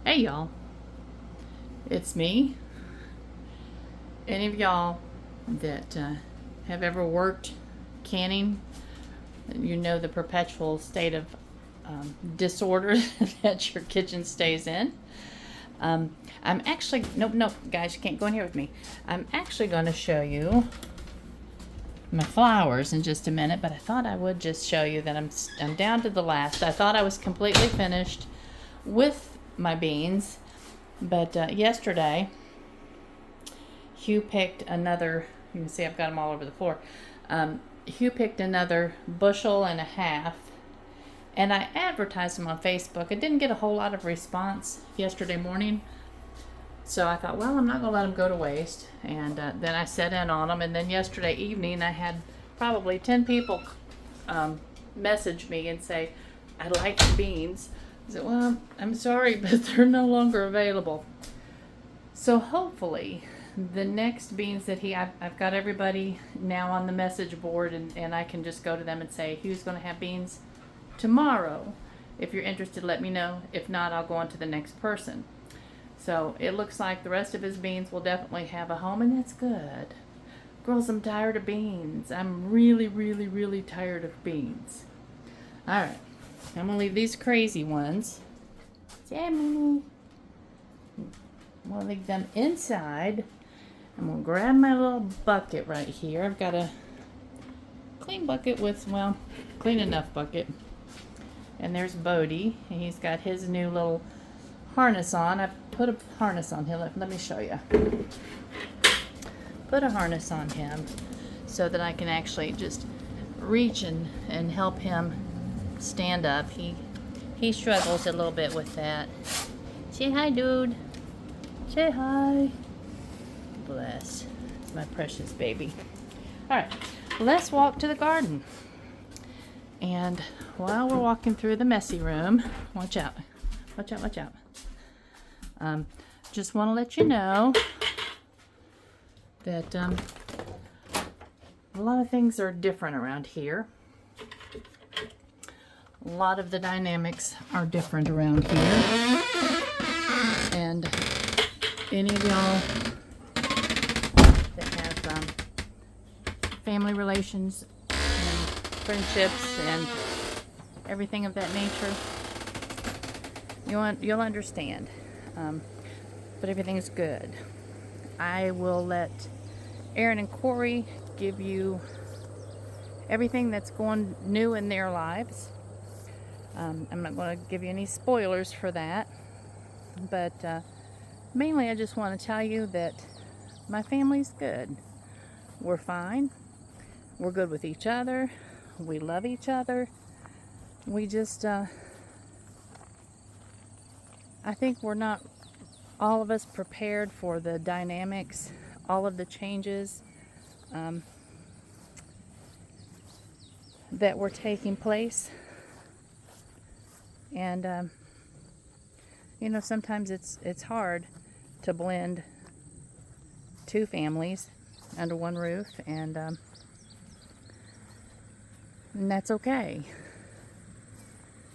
Hey y'all, it's me. Any of y'all that have ever worked canning, you know the perpetual state of disorder that your kitchen stays in. I'm actually, nope, guys, you can't go in here with me. I'm actually going to show you my flowers in just a minute, but I thought I would just show you that I'm down to the last. I thought I was completely finished with my beans, but yesterday Hugh picked another, you can see I've got them all over the floor. Hugh picked another bushel and a half, and I advertised them on Facebook. I didn't get a whole lot of response yesterday morning, so I thought, well, I'm not going to let them go to waste. And then I set in on them, and then yesterday evening I had probably 10 people message me and say, I like the beans. I said, well, I'm sorry, but they're no longer available. So hopefully the next beans that I've got everybody now on the message board, and I can just go to them and say, who's going to have beans tomorrow? If you're interested, let me know. If not, I'll go on to the next person. So it looks like the rest of his beans will definitely have a home, and that's good. Girls, I'm tired of beans. I'm really, really, really tired of beans. All right, I'm going to leave these crazy ones. Sammy. I'm going to leave them inside. I'm going to grab my little bucket right here. I've got a clean bucket with, well, clean enough bucket. And there's Bodie, and he's got his new little harness on. I put a harness on him. Let me show you. Put a harness on him so that I can actually just reach and help him stand up. He struggles a little bit with that. Say hi, dude. Say hi. Bless. It's my precious baby. All right, let's walk to the garden. And while we're walking through the messy room, watch out. Watch out, watch out. Just want to let you know that a lot of things are different around here. A lot of the dynamics are different around here. And any of y'all that have family relations and friendships and everything of that nature, you'll understand. But everything's good. I will let Aaron and Corey give you everything that's going new in their lives. I'm not going to give you any spoilers for that, but mainly I just want to tell you that my family's good. We're fine. We're good with each other. We love each other. We just, I think we're not, all of us, prepared for the dynamics, all of the changes that were taking place. And you know, sometimes it's hard to blend two families under one roof, and that's okay.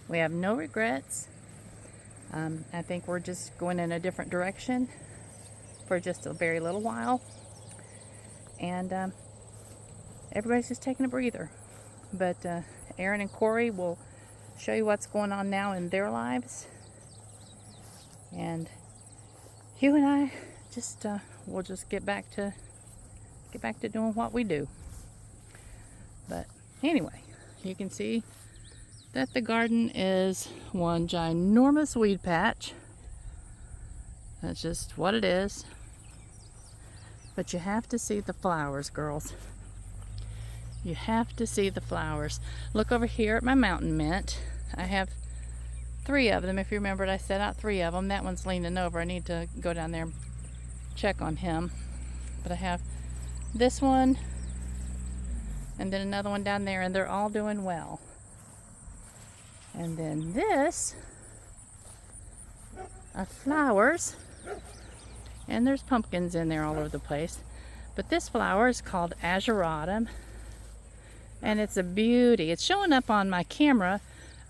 We have no regrets. I think we're just going in a different direction for just a very little while, and everybody's just taking a breather. But Aaron and Corey will show you what's going on now in their lives, and Hugh and I just we'll just get back to doing what we do. But anyway, you can see that the garden is one ginormous weed patch. That's just what it is. But you have to see the flowers, girls. You have to see the flowers. Look over here at my mountain mint. I have 3 of them. If you remembered, I set out 3 of them. That one's leaning over. I need to go down there and check on him. But I have this one and then another one down there, and they're all doing well. And then this are flowers, and there's pumpkins in there all over the place. But this flower is called Azure Autumn, and it's a beauty. It's showing up on my camera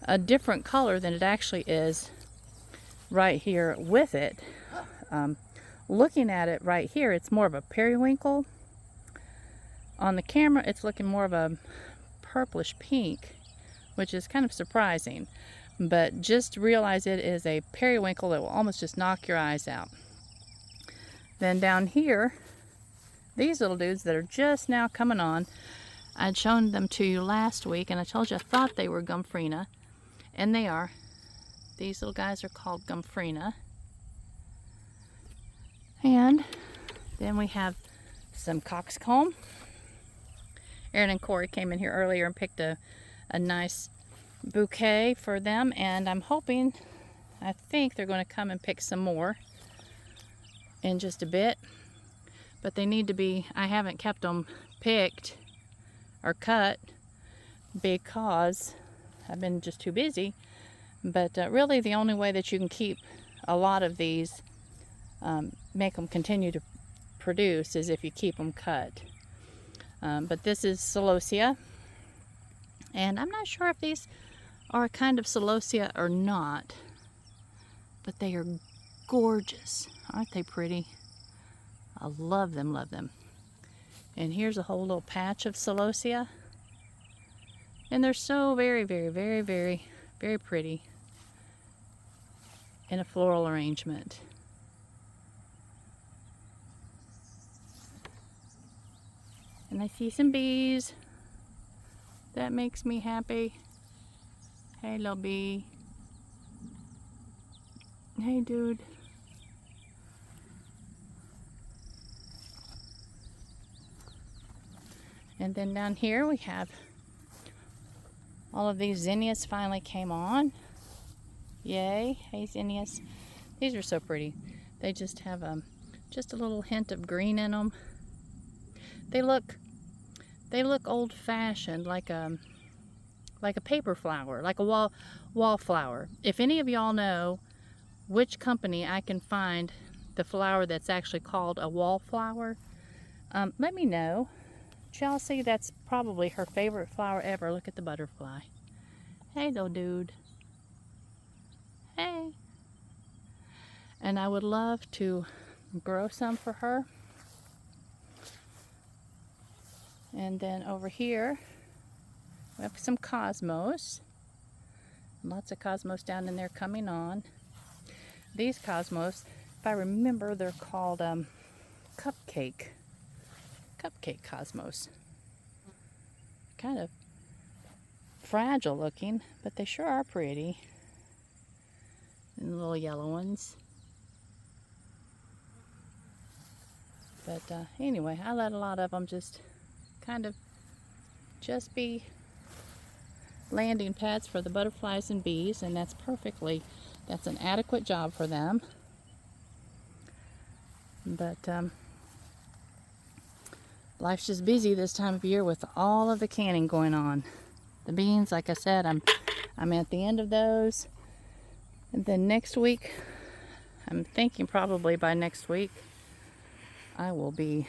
a different color than it actually is. right here with it. Looking at it right here, it's more of a periwinkle. On the camera, it's looking more of a purplish pink, which is kind of surprising. But just realize it is a periwinkle that will almost just knock your eyes out. Then down here, these little dudes that are just now coming on, I'd shown them to you last week, and I told you I thought they were Gomphrena, and they are. These little guys are called Gomphrena. And then we have some coxcomb. Aaron and Corey came in here earlier and picked a nice bouquet for them, and I'm hoping, I think they're going to come and pick some more in just a bit. But they need to be, I haven't kept them picked or cut because I've been just too busy. But really the only way that you can keep a lot of these, make them continue to produce, is if you keep them cut. But this is celosia, and I'm not sure if these are a kind of celosia or not, but they are gorgeous. Aren't they pretty? I love them, love them. And here's a whole little patch of celosia, and they're so very, very, very, very, very pretty in a floral arrangement. And I see some bees. That makes me happy. Hey, little bee. Hey, dude. And then down here we have all of these zinnias finally came on. Yay. Hey, zinnias. These are so pretty. They just have just a little hint of green in them. They look old-fashioned, like a paper flower, like a wallflower. If any of y'all know which company I can find the flower that's actually called a wallflower, let me know. Chelsea, that's probably her favorite flower ever. Look at the butterfly. Hey, little dude. Hey. And I would love to grow some for her. And then over here, we have some cosmos. Lots of cosmos down in there coming on. These cosmos, if I remember, they're called cupcake cosmos. Kind of fragile looking, but they sure are pretty. And the little yellow ones. But anyway, I let a lot of them just kind of just be landing pads for the butterflies and bees, and that's an adequate job for them. But life's just busy this time of year with all of the canning going on. The beans, like I said, I'm at the end of those, and then next week, I'm thinking probably by next week I will be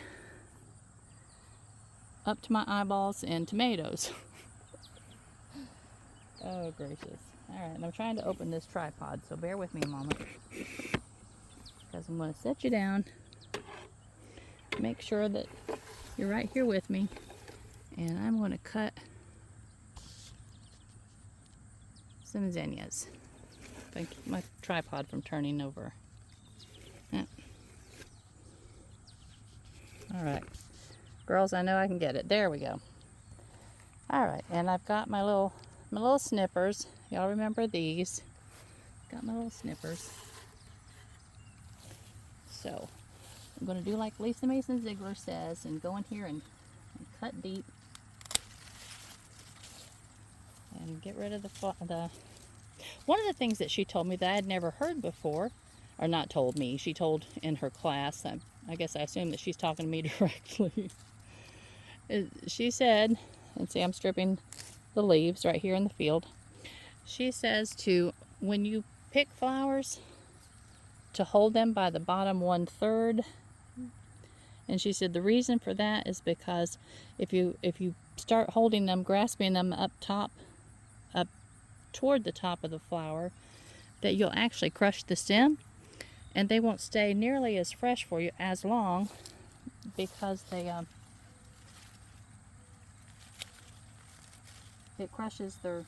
up to my eyeballs in tomatoes. Oh, gracious. Alright, and I'm trying to open this tripod, so bear with me a moment. Because I'm going to set you down. Make sure that you're right here with me. And I'm going to cut some zinnias. Thank you, my tripod from turning over. Yeah. Alright. Girls, I know I can get it. There we go. Alright, and I've got my little snippers. Y'all remember these? Got my little snippers. So, I'm going to do like Lisa Mason Ziegler says and go in here and cut deep. And get rid of the... One of the things that she told me that I had never heard before, or not told me, she told in her class, I guess I assume that she's talking to me directly. She said, and see I'm stripping the leaves right here in the field. She says when you pick flowers, to hold them by the bottom 1/3. And she said the reason for that is because if you start holding them, grasping them up toward the top of the flower, that you'll actually crush the stem, and they won't stay nearly as fresh for you as long, because they it crushes the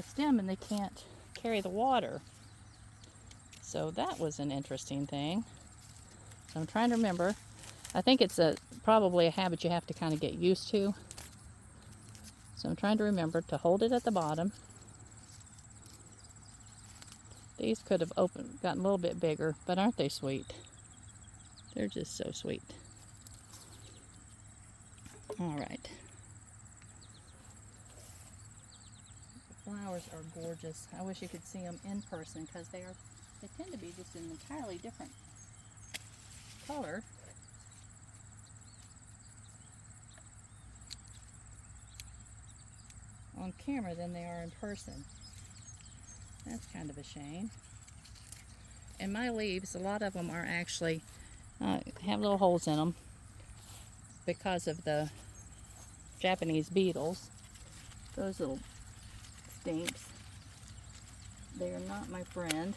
stem and they can't carry the water. So that was an interesting thing. So I'm trying to remember. I think it's probably a habit you have to kind of get used to. So I'm trying to remember to hold it at the bottom. These could have gotten a little bit bigger, but aren't they sweet? They're just so sweet. All right. The flowers are gorgeous. I wish you could see them in person, because they tend to be just an entirely different color. On camera than they are in person. That's kind of a shame. And my leaves, a lot of them are actually have little holes in them because of the Japanese beetles. Those little stinks. They are not my friend.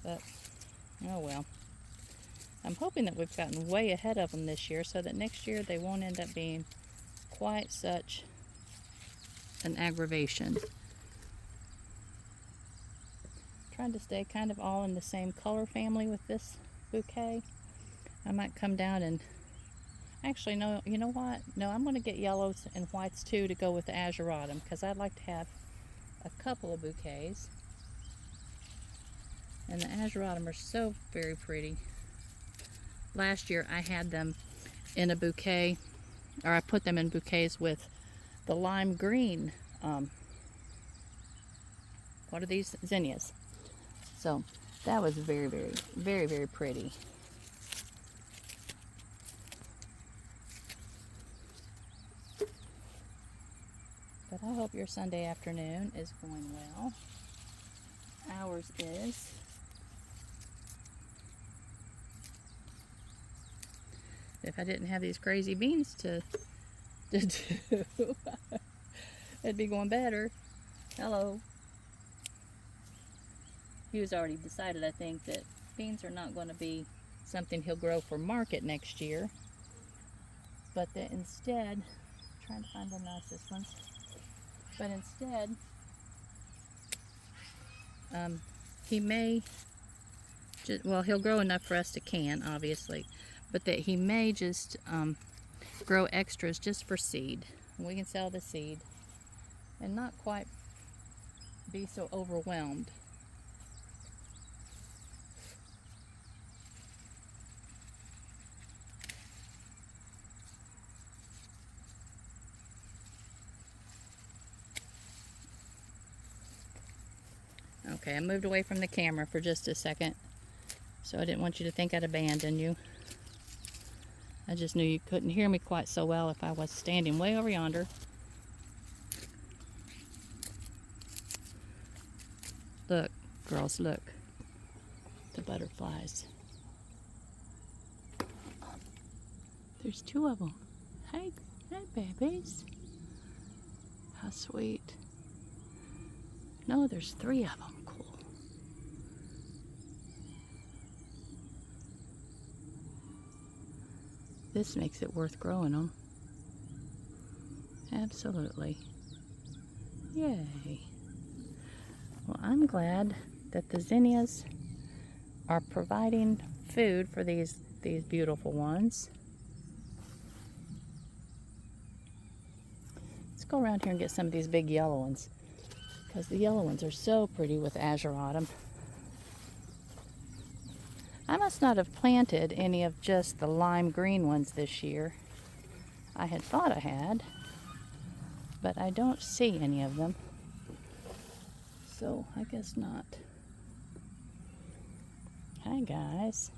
But, oh well. I'm hoping that we've gotten way ahead of them this year, so that next year they won't end up being quite such an aggravation. Trying to stay kind of all in the same color family with this bouquet. I might come down and actually, no, you know what? No, I'm going to get yellows and whites too to go with the Azure Autumn, because I'd like to have a couple of bouquets. And the Azure Autumn are so very pretty. Last year I had them in a bouquet, or I put them in bouquets with the lime green, what are these? Zinnias. So that was very, very, very, very pretty. But I hope your Sunday afternoon is going well. Ours is. If I didn't have these crazy beans to do, it'd be going better. Hello. He was already decided, I think, that beans are not going to be something he'll grow for market next year. But that instead, trying to find the nicest ones. But instead, he may, well, he'll grow enough for us to can, obviously. But that he may just grow extras just for seed. We can sell the seed and not quite be so overwhelmed. Okay, I moved away from the camera for just a second, so I didn't want you to think I'd abandoned you. I just knew you couldn't hear me quite so well if I was standing way over yonder. Look, girls, look. The butterflies. There's two of them. Hey, babies. How sweet. No, there's three of them. Cool. This makes it worth growing them. Absolutely. Yay. Well, I'm glad that the zinnias are providing food for these beautiful ones. Let's go around here and get some of these big yellow ones, because the yellow ones are so pretty with Azure Autumn. I must not have planted any of just the lime green ones this year. I had thought I had, but I don't see any of them. So I guess not. Hi guys.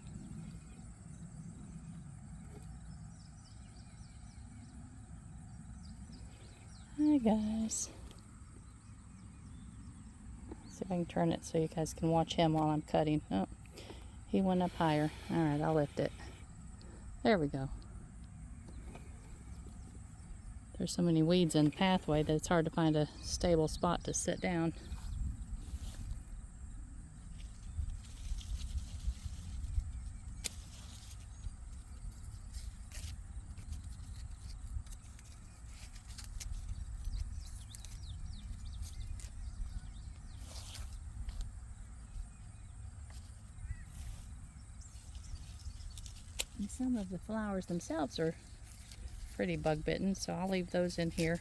Hi guys. See if I can turn it so you guys can watch him while I'm cutting. Oh, he went up higher. Alright, I'll lift it. There we go. There's so many weeds in the pathway that it's hard to find a stable spot to sit down. some of the flowers themselves are pretty bug bitten, so I'll leave those in here.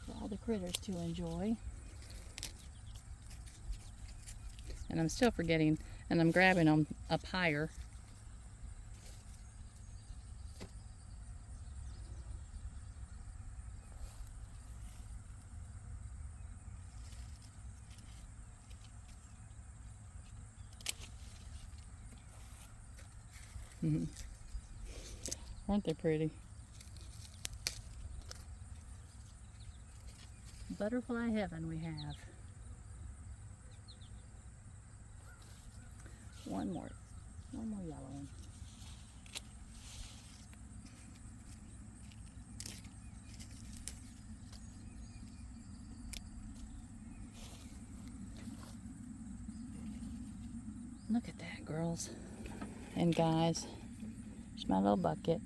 For all the critters to enjoy. And I'm still forgetting, and I'm grabbing them up higher. Aren't they pretty? Butterfly heaven we have. One more yellow one. Look at that, girls and guys. There's my little bucket.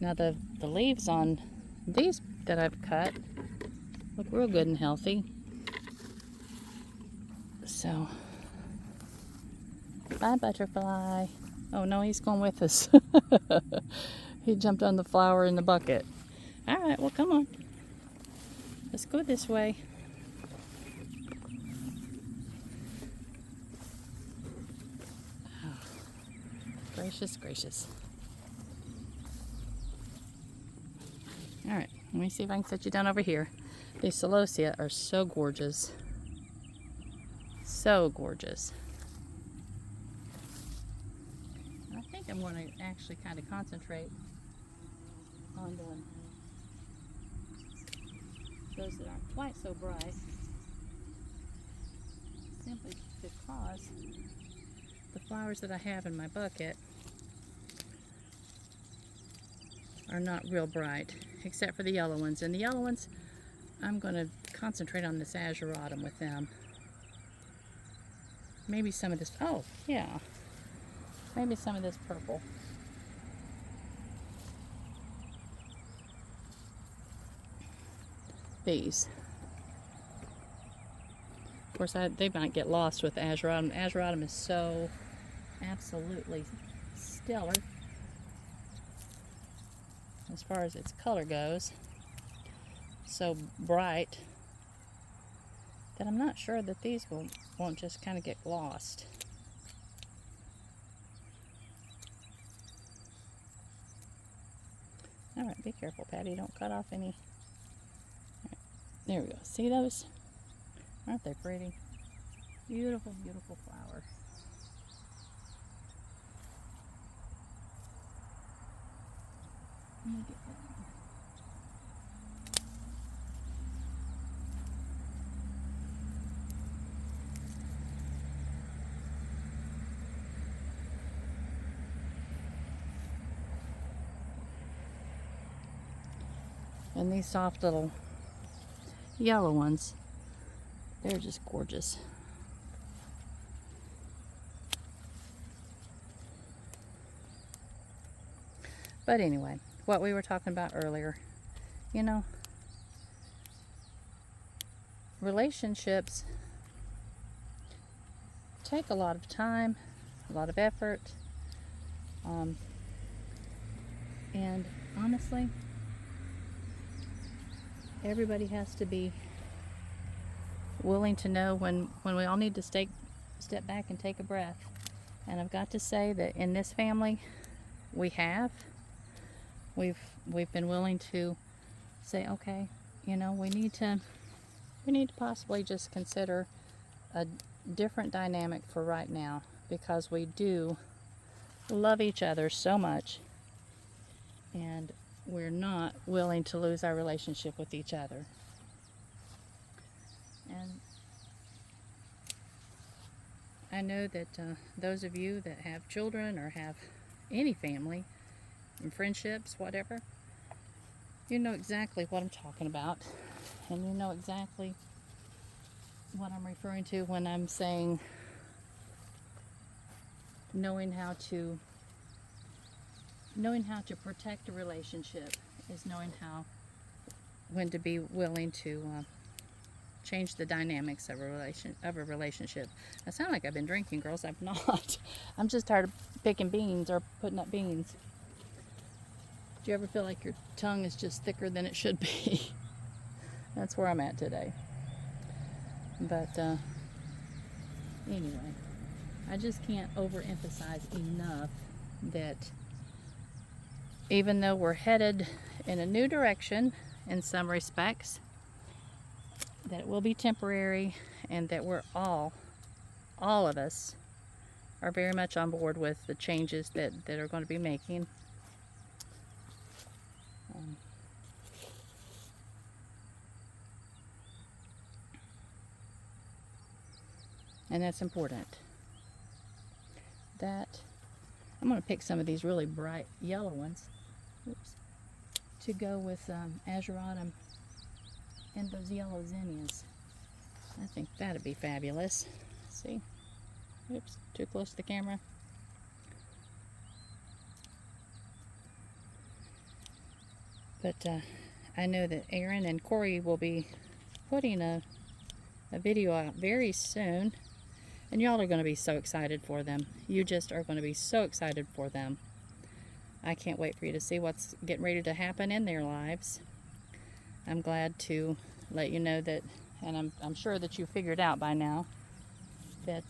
Now the leaves on these that I've cut look real good and healthy. So, bye butterfly. Oh no, he's going with us. He jumped on the flower in the bucket. Alright, well come on. Let's go this way. Gracious, gracious. Alright, let me see if I can set you down over here. These celosia are so gorgeous. So gorgeous. I think I'm going to actually kind of concentrate on those that aren't quite so bright. Simply because the flowers that I have in my bucket are not real bright, except for the yellow ones. And the yellow ones, I'm going to concentrate on this Azure Autumn with them. Maybe some of this, oh yeah, maybe some of this purple. These. Of course, they might get lost with Azure Autumn. Azure Autumn is so absolutely stellar as far as its color goes. So bright that I'm not sure that these won't just kind of get lost. Alright, be careful, Patty. Don't cut off any. Right, there we go. See those? Aren't they pretty? Beautiful, beautiful flower. Let me get that. And these soft little yellow ones, they're just gorgeous. But anyway, what we were talking about earlier, you know, relationships take a lot of time, a lot of effort, and honestly, everybody has to be willing to know when we all need to step back and take a breath. And I've got to say that in this family, we've been willing to say, okay, you know, we need to possibly just consider a different dynamic for right now, because we do love each other so much, and we're not willing to lose our relationship with each other. And I know that those of you that have children or have any family and friendships, whatever, you know exactly what I'm talking about, and you know exactly what I'm referring to when I'm saying knowing how to protect a relationship is knowing when to be willing to change the dynamics of a relationship. I sound like I've been drinking, girls. I'm not. I'm just tired of picking beans or putting up beans. Do you ever feel like your tongue is just thicker than it should be? That's where I'm at today. But anyway, I just can't overemphasize enough that even though we're headed in a new direction in some respects, that it will be temporary, and that we're all of us are very much on board with the changes that are going to be making. And that's important. That I'm going to pick some of these really bright yellow ones, to go with Azure Autumn and those yellow zinnias. I think that'd be fabulous. See? Oops, too close to the camera. But I know that Aaron and Corey will be putting a video out very soon, and y'all are going to be so excited for them. You just are going to be so excited for them. I can't wait for you to see what's getting ready to happen in their lives. I'm glad to let you know that, and I'm sure that you figured out by now, that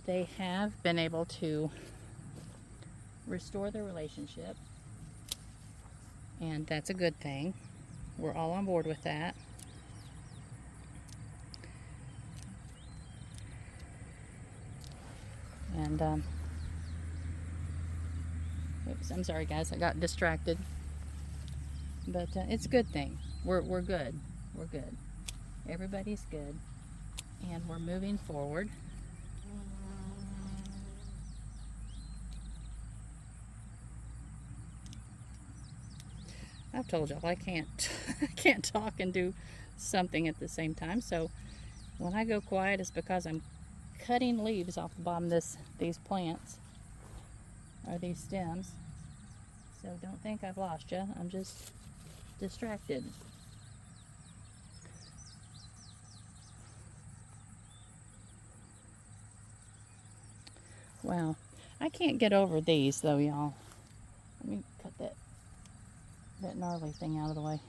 they have been able to restore their relationship, and that's a good thing. We're all on board with that. And oops, I'm sorry guys, I got distracted. But it's a good thing. We're good. We're good. Everybody's good. And we're moving forward. I've told y'all I can't I can't talk and do something at the same time. So when I go quiet, it's because I'm cutting leaves off the bottom of these plants, or these stems. So don't think I've lost you. I'm just distracted. Wow, I can't get over these though, y'all. Let me cut that gnarly thing out of the way.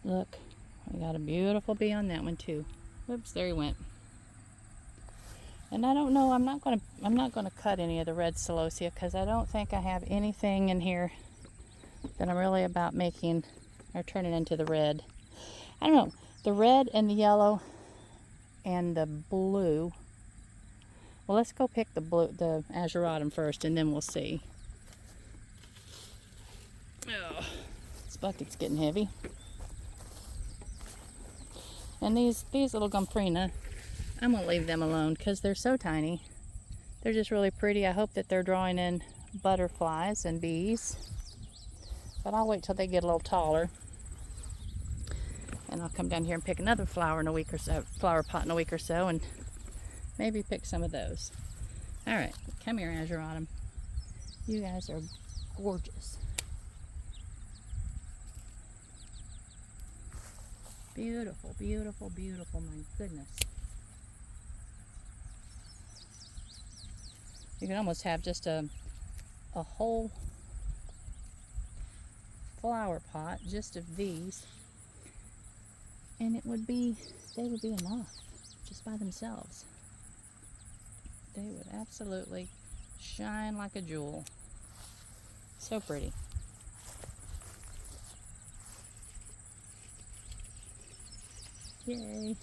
Look, we got a beautiful bee on that one too. Oops, there he went. And I don't know, I'm not gonna cut any of the red celosia because I don't think I have anything in here that I'm really about making or turning into the red. I don't know, the red and the yellow and the blue. Well, let's go pick the Azure Autumn first, and then we'll see. Oh, this bucket's getting heavy. And these little Gumprina, I'm going to leave them alone because they're so tiny. They're just really pretty. I hope that they're drawing in butterflies and bees. But I'll wait till they get a little taller. And I'll come down here and pick another flower in a week or so, flower pot in a week or so, and maybe pick some of those. All right, come here, Azure Autumn. You guys are gorgeous. Beautiful, beautiful, beautiful, my goodness. You can almost have just a whole flower pot just of these, and they would be enough just by themselves. They would absolutely shine like a jewel. So pretty. Yay.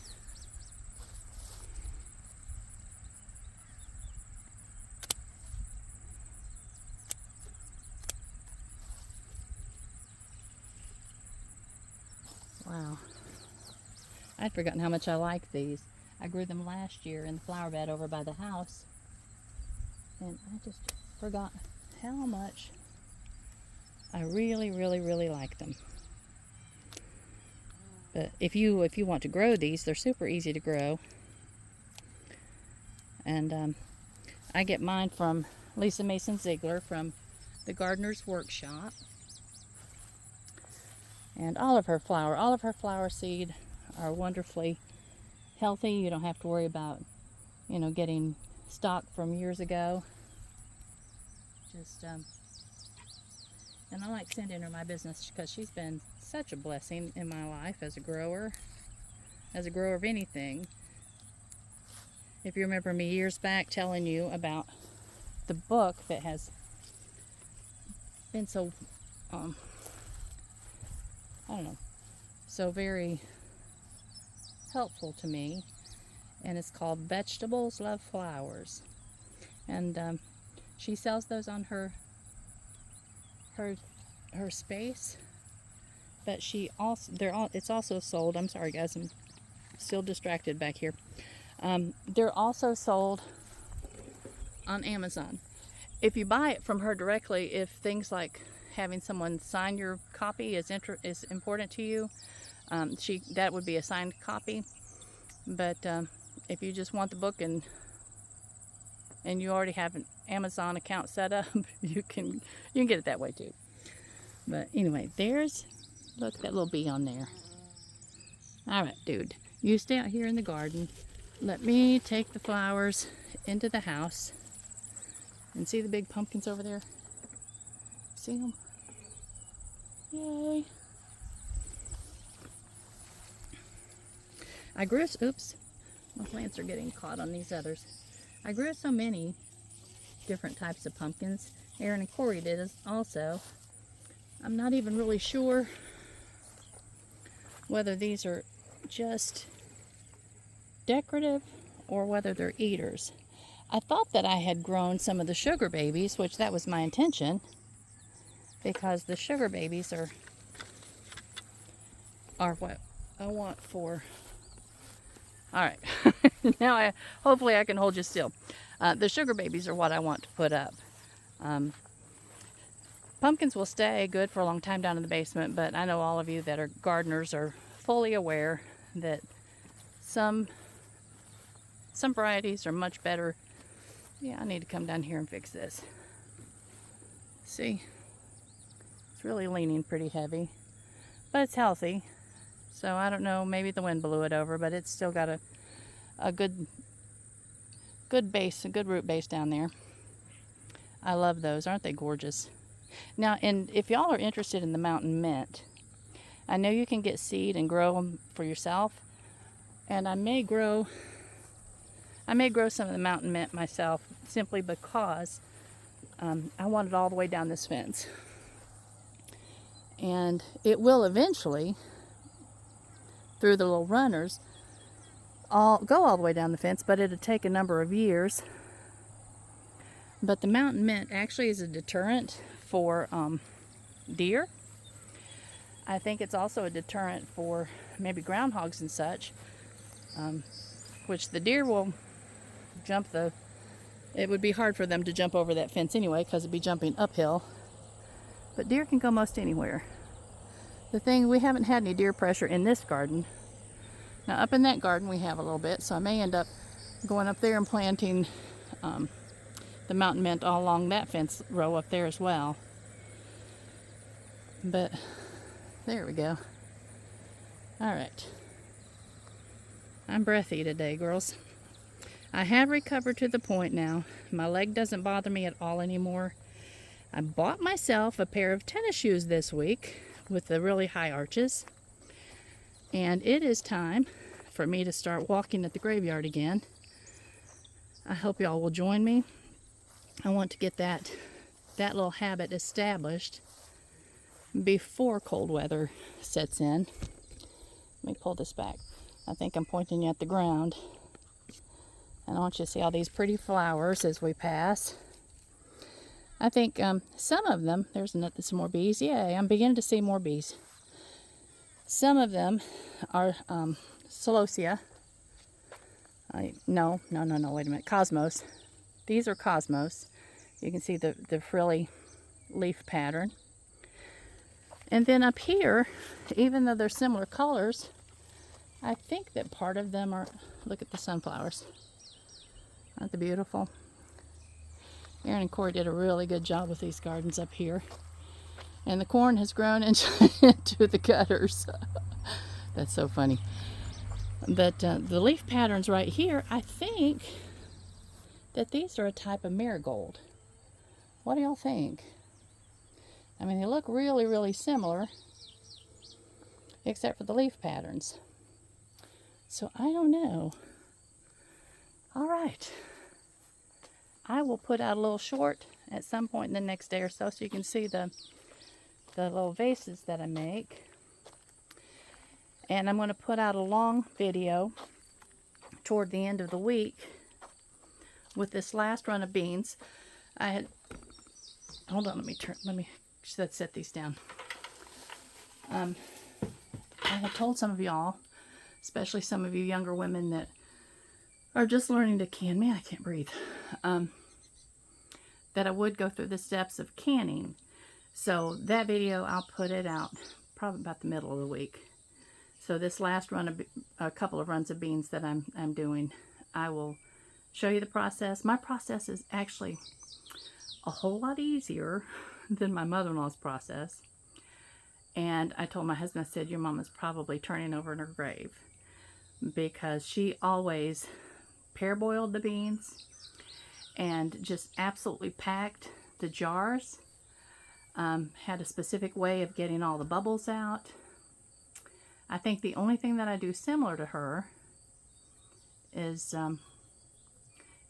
Wow. I'd forgotten how much I like these. I grew them last year in the flower bed over by the house, and I just forgot how much I really, really, really like them. But if you want to grow these, they're super easy to grow. And I get mine from Lisa Mason Ziegler from the Gardener's Workshop. And all of her flower seed are wonderfully healthy. You don't have to worry about, getting stock from years ago. Just, and I like sending her my business because she's been such a blessing in my life as a grower of anything. If you remember me years back telling you about the book that has been so, I don't know, so very helpful to me, and it's called Vegetables Love Flowers, and she sells those on her space, but it's also sold, I'm sorry guys, I'm still distracted back here. They're also sold on Amazon. If you buy it from her directly, if things like having someone sign your copy is important to you, that would be a signed copy. But if you just want the book and you already have an Amazon account set up, you can get it that way too. But anyway, look at that little bee on there. All right, dude, you stay out here in the garden. Let me take the flowers into the house. And see the big pumpkins over there? See them? Yay. Oops, my plants are getting caught on these others. I grew so many different types of pumpkins. Aaron and Corey did also. I'm not even really sure whether these are just decorative or whether they're eaters. I thought that I had grown some of the sugar babies, which that was my intention, because the sugar babies are what I want for. All right, now hopefully I can hold you still. The sugar babies are what I want to put up. Pumpkins will stay good for a long time down in the basement, but I know all of you that are gardeners are fully aware that some varieties are much better. Yeah, I need to come down here and fix this. See? It's really leaning pretty heavy, but it's healthy. So I don't know, maybe the wind blew it over, but it's still got a good base, a good root base down there. I love those. Aren't they gorgeous? Now, and if y'all are interested in the mountain mint, I know you can get seed and grow them for yourself, and I may grow some of the mountain mint myself, simply because I want it all the way down this fence. And it will eventually, through the little runners, go all the way down the fence, but it'll take a number of years. But the mountain mint actually is a deterrent for deer. I think it's also a deterrent for maybe groundhogs and such, which the deer will it would be hard for them to jump over that fence anyway, because it'd be jumping uphill. But deer can go most anywhere. The thing, we haven't had any deer pressure in this garden. Now up in that garden we have a little bit, so I may end up going up there and planting the mountain mint all along that fence row up there as well. But there we go. All right. I'm breathy today, girls. I have recovered to the point now. My leg doesn't bother me at all anymore. I bought myself a pair of tennis shoes this week with the really high arches. And it is time for me to start walking at the graveyard again. I hope y'all will join me. I want to get that little habit established before cold weather sets in. Let me pull this back. I think I'm pointing you at the ground. And I want you to see all these pretty flowers as we pass. I think some of them, there's some more bees. Yay, I'm beginning to see more bees. Some of them are celosia. No, wait a minute. Cosmos. These are cosmos. You can see the frilly leaf pattern. And then up here, even though they're similar colors, I think that part of them are, look at the sunflowers. Aren't they beautiful? Aaron and Corey did a really good job with these gardens up here. And the corn has grown into the gutters. That's so funny. But the leaf patterns right here, I think that these are a type of marigold. What do y'all think? I mean, they look really, really similar, except for the leaf patterns. So I don't know. All right. I will put out a little short at some point in the next day or so you can see the little vases that I make. And I'm going to put out a long video toward the end of the week with this last run of beans. I had, hold on, let me set these down. I had told some of y'all, especially some of you younger women that are just learning to can, man, I can't breathe, that I would go through the steps of canning. So that video, I'll put it out probably about the middle of the week. So this last run of a couple of runs of beans that I'm doing, I will show you the process. My process is actually a whole lot easier than my mother-in-law's process. And I told my husband, I said, your mom is probably turning over in her grave, because she always parboiled the beans and just absolutely packed the jars. Had a specific way of getting all the bubbles out. I think the only thing that I do similar to her is,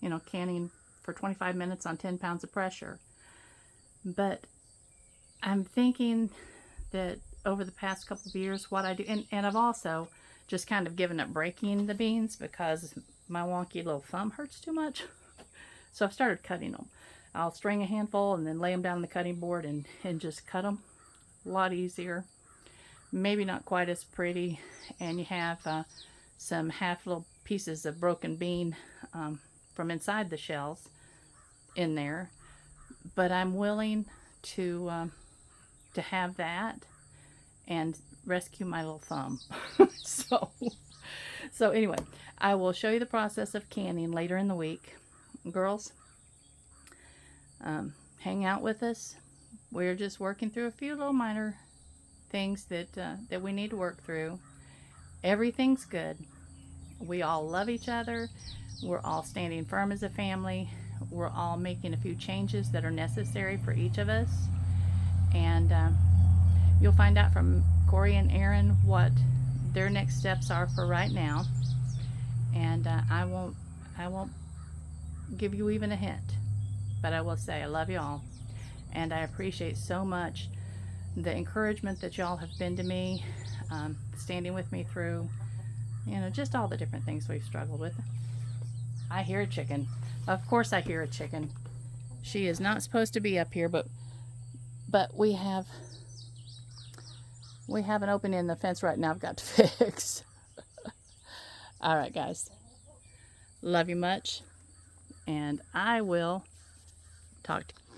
you know, canning for 25 minutes on 10 pounds of pressure. But I'm thinking that over the past couple of years, what I do, and I've also just kind of given up breaking the beans because my wonky little thumb hurts too much. So I've started cutting them. I'll string a handful and then lay them down on the cutting board and just cut them. A lot easier. Maybe not quite as pretty. And you have some half little pieces of broken bean from inside the shells in there. But I'm willing to have that and rescue my little thumb. So anyway, I will show you the process of canning later in the week. Girls, hang out with us. We're just working through a few little minor things that we need to work through. Everything's good. We all love each other. We're all standing firm as a family. We're all making a few changes that are necessary for each of us. And you'll find out from Corey and Aaron what their next steps are for right now. And I won't give you even a hint, but I will say I love you all, and I appreciate so much the encouragement that y'all have been to me, standing with me through, you know, just all the different things we've struggled with. I hear a chicken. Of course I hear a chicken. She is not supposed to be up here, but we have an opening in the fence right now I've got to fix. All right, guys. Love you much, and I will talk to you.